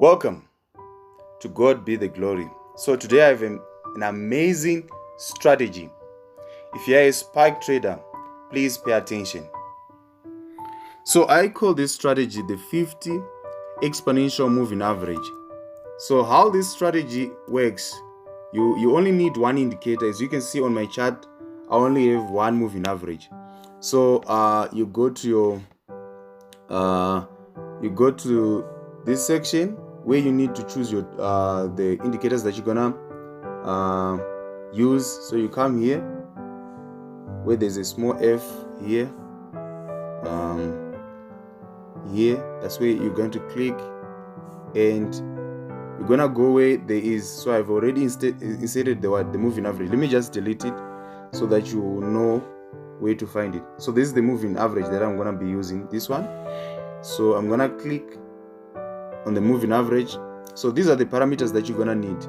Welcome to God Be the Glory. So today I have an amazing strategy. If you are a spike trader, please pay attention. So I call this strategy the 50 exponential moving average. So how this strategy works, you only need one indicator. As you can see on my chart, I only have one moving average. So you go to this section where you need to choose your the indicators that you're gonna use. So you come here where there's a small f here, that's where you're going to click, and you're gonna go where there is. So I've already inserted the moving average. Let me just delete it so that you know where to find it. So this is the moving average that I'm gonna be using, this one. So I'm gonna click on the moving average. So these are the parameters that you're gonna need.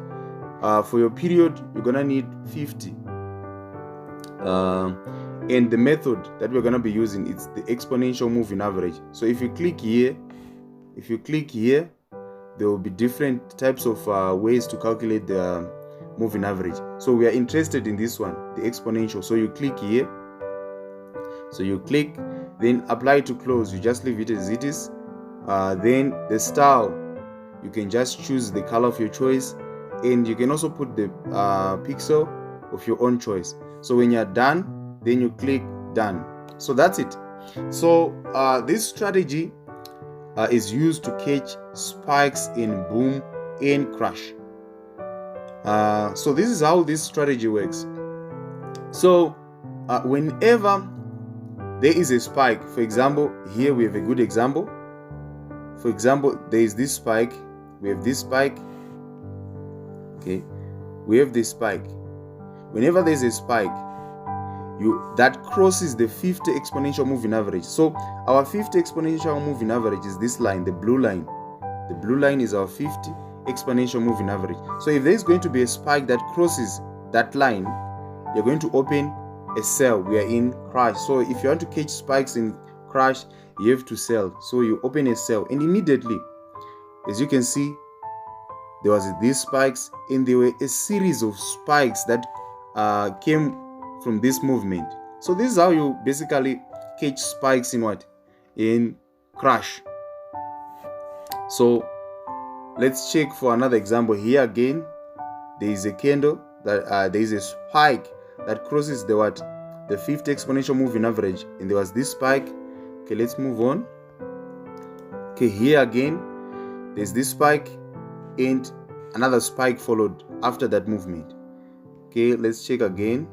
For your period, you're gonna need 50. And the method that we're gonna be using is the exponential moving average. So if you click here, there will be different types of ways to calculate the moving average. So we are interested in this one, the exponential. So you click here. So you click, then apply to close. You just leave it as it is. Then the style, you can just choose the color of your choice, and you can also put the pixel of your own choice. So when you're done, then you click done. So that's it. So this strategy is used to catch spikes in boom and crash. So this is how this strategy works. So whenever there is a spike, for example, here we have a good example. For example, there is this spike, we have this spike, okay, we have this spike. Whenever there's a spike, that crosses the 50 exponential moving average. So our 50 exponential moving average is this line, the blue line. The blue line is our 50 exponential moving average. So if there's going to be a spike that crosses that line, you're going to open a sell. We are in crash. So if you want to catch spikes in crash, you have to sell. So you open a sell, and immediately, as you can see, there was these spikes, and there were a series of spikes that came from this movement. So this is how you basically catch spikes in what? In crash. So let's check for another example. Here again, there is a candle that there is a spike that crosses the 50 exponential moving average, and there was this spike. Okay, let's move on. Okay, here again, there's this spike, and another spike followed after that movement. Okay, let's check again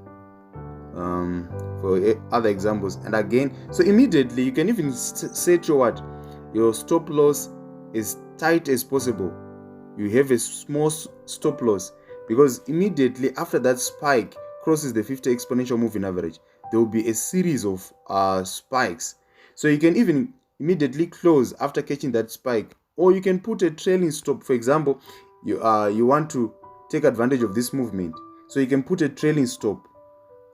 for other examples. And again, so immediately you can even set your stop loss as tight as possible. You have a small stop loss, because immediately after that spike crosses the 50 exponential moving average, there will be a series of spikes. So you can even immediately close after catching that spike, or you can put a trailing stop. For example, you want to take advantage of this movement, so you can put a trailing stop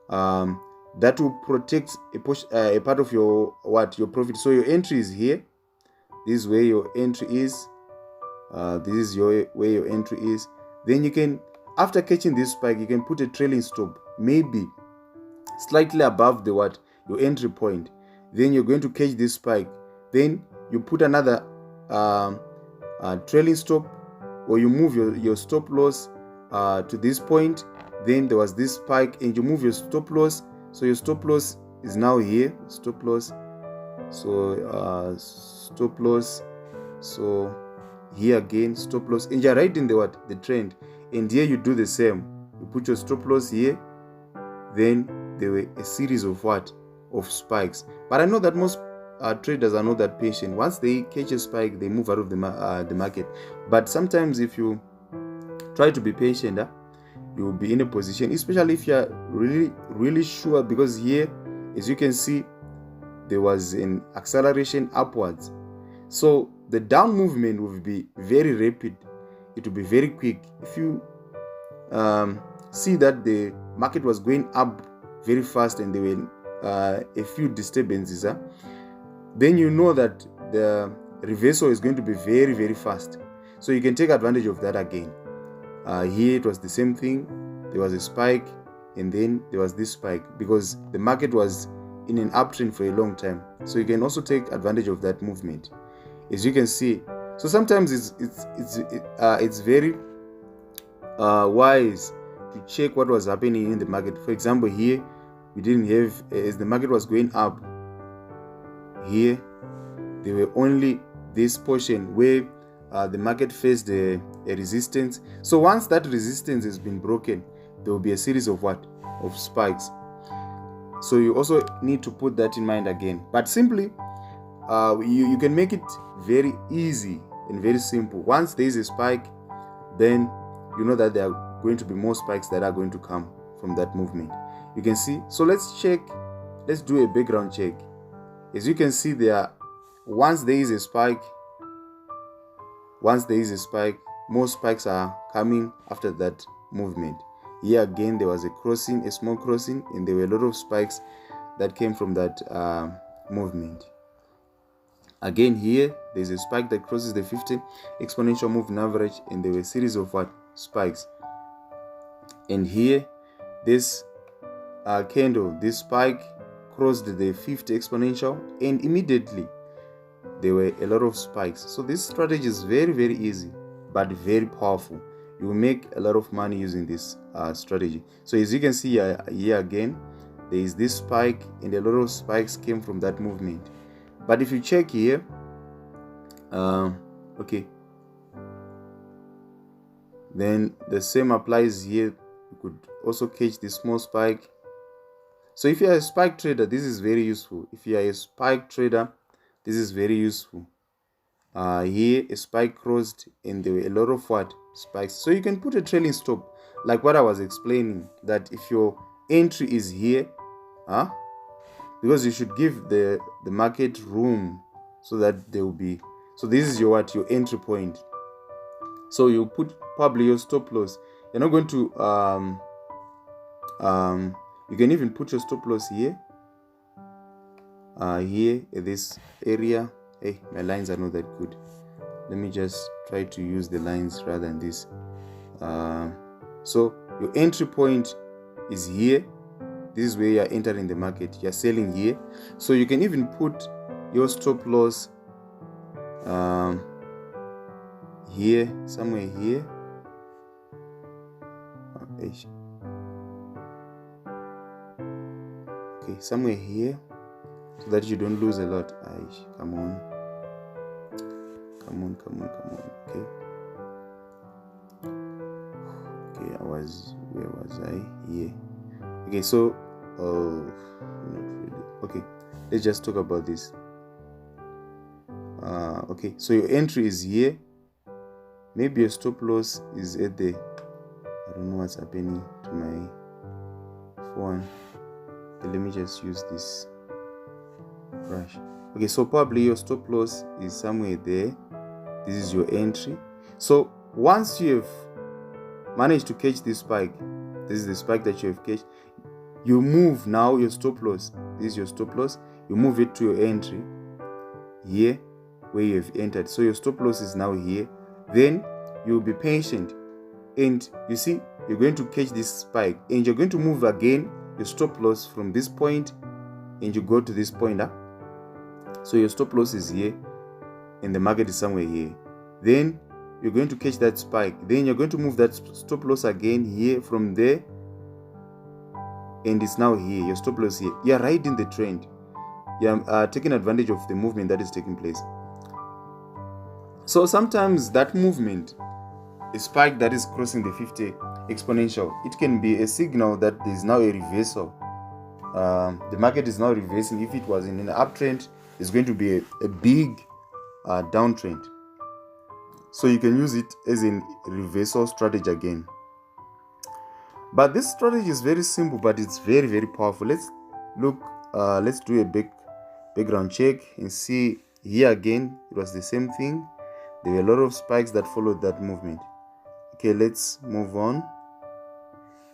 that will protect a part of your profit. So your entry is here. This is where your entry is. This is where your entry is. Then you can, after catching this spike, you can put a trailing stop, maybe slightly above your entry point. Then you're going to catch this spike. Then you put another trailing stop, or you move your stop loss to this point. Then there was this spike, and you move your stop loss. So your stop loss is now here. Stop loss. So stop loss. So here again, stop loss, and you're right in the trend. And here you do the same. You put your stop loss here. Then there were a series of spikes. But I know that most traders are not that patient. Once they catch a spike, they move out of the market. But sometimes if you try to be patient, you will be in a position, especially if you are really sure, because here, as you can see, there was an acceleration upwards. So the down movement will be very rapid. It will be very quick. If you see that the market was going up very fast and there were a few disturbances, then you know that the reversal is going to be very, very fast. So you can take advantage of that again. Here it was the same thing. There was a spike, and then there was this spike because the market was in an uptrend for a long time. So you can also take advantage of that movement, as you can see. So sometimes it's very wise to check what was happening in the market. For example, here we didn't have, as the market was going up, here there were only this portion where the market faced a resistance. So once that resistance has been broken, there will be a series of of spikes. So you also need to put that in mind again. But simply, you can make it very easy and very simple. Once there is a spike, then you know that there are going to be more spikes that are going to come from that movement. You can see. So let's do a background check. As you can see there, once there is a spike, more spikes are coming after that movement. Here again, there was a small crossing, and there were a lot of spikes that came from that movement. Again, here there's a spike that crosses the 50 exponential moving average, and there were a series of spikes. And here, this candle, this spike crossed the 50 exponential, and immediately there were a lot of spikes. So this strategy is very, very easy, but very powerful. You will make a lot of money using this strategy. So as you can see here again, there is this spike, and a lot of spikes came from that movement. But if you check here, okay, then the same applies here. You could also catch this small spike. So if you are a spike trader, this is very useful. If you are a spike trader, this is very useful. Here a spike crossed, and there were a lot of spikes. So you can put a trailing stop, like what I was explaining, that if your entry is here, because you should give the market room so that there will be. So this is your entry point. So you put probably your stop loss. You're not going to you can even put your stop loss here. Here in this area. Hey, my lines are not that good. Let me just try to use the lines rather than this. So your entry point is here. This is where you are entering the market. You are selling here. So you can even put your stop loss here, somewhere here. Okay, somewhere here, so that you don't lose a lot. Come on. Okay, where was I? Here. Okay, so not really. Okay, let's just talk about this. Okay, so your entry is here. Maybe your stop loss is at the, I don't know what's happening to my phone. Okay, let me just use this brush. Okay, so probably your stop loss is somewhere there. This is your entry. So once you have managed to catch this spike, this is the spike that you have caught, you move now your stop loss. This is your stop loss. You move it to your entry here where you have entered. So your stop loss is now here. Then you'll be patient, and you see you're going to catch this spike, and you're going to move again your stop loss from this point, and you go to this point. So your stop loss is here, and the market is somewhere here. Then you're going to catch that spike. Then you're going to move that stop loss again here from there, and it's now here. Your stop loss here. You're right in the trend. You're taking advantage of the movement that is taking place. So sometimes that movement, a spike that is crossing the 50 exponential, it can be a signal that there is now a reversal. The market is now reversing. If it was in an uptrend, it's going to be a big downtrend. So you can use it as a reversal strategy again. But this strategy is very simple, but it's very, very powerful. Let's look. Let's do a background check and see. Here again, it was the same thing. There were a lot of spikes that followed that movement. Okay, let's move on.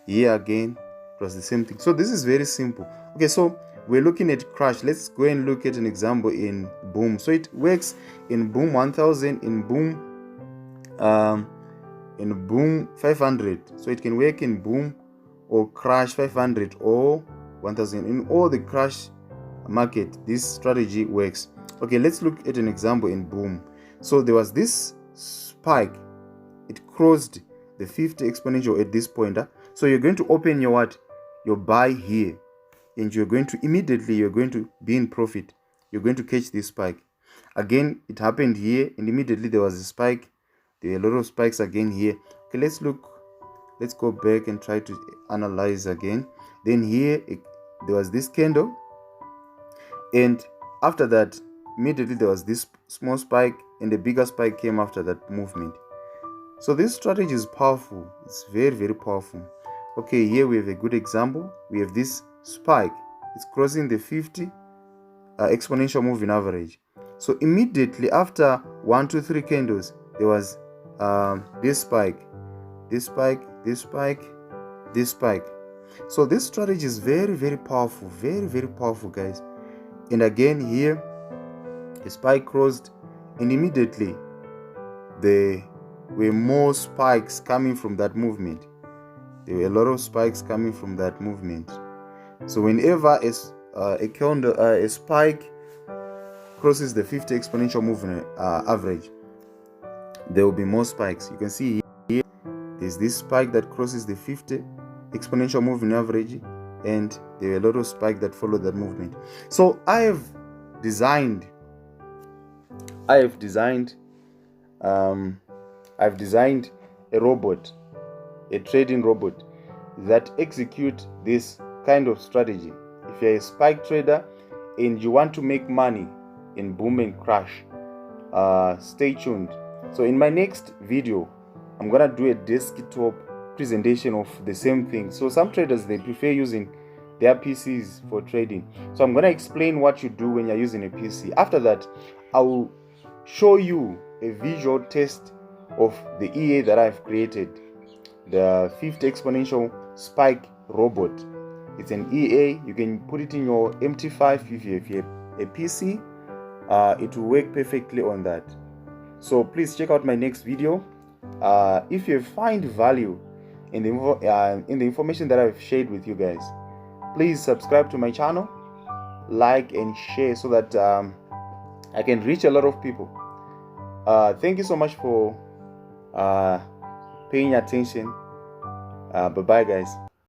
Here again, it was the same thing. So this is very simple. Okay, so we're looking at crash. Let's go and look at an example in boom. So it works in boom 1000, in boom in boom 500. So it can work in boom or crash 500 or 1000. In all the crash market, this strategy works. Okay, let's look at an example in boom. So there was this spike, it crossed the 50 exponential at this point. So you're going to open your buy here, and you're going to be in profit. You're going to catch this spike. Again, it happened here, and immediately there was a spike. There are a lot of spikes again here. Okay, let's go back and try to analyze again. Then here there was this candle, and after that immediately there was this small spike, and the bigger spike came after that movement. So this strategy is powerful. It's very, very powerful. Okay, here we have a good example. We have this spike. It's crossing the 50 exponential moving average. So immediately after 1, 2, 3 candles, there was this spike, this spike, this spike, this spike. So this strategy is very, very powerful. Very, very powerful, guys. And again here, the spike crossed, and immediately there were more spikes coming from that movement. There were a lot of spikes coming from that movement. So whenever a spike crosses the 50 exponential moving average, there will be more spikes. You can see here there's this spike that crosses the 50 exponential moving average, and there are a lot of spikes that follow that movement. So I've designed a robot, a trading robot that execute this kind of strategy. If you're a spike trader and you want to make money in boom and crash, stay tuned. So in my next video, I'm gonna do a desktop presentation of the same thing. So some traders, they prefer using their PCs for trading. So I'm gonna explain what you do when you're using a PC. After that, I will show you a visual test of the EA that I've created, the 50 exponential spike robot. It's an EA. You can put it in your MT5 if you have a PC. It will work perfectly on that. So please check out my next video. If you find value in the information that I've shared with you guys, please subscribe to my channel, like and share, so that I can reach a lot of people. Thank you so much for paying attention. Bye bye, guys.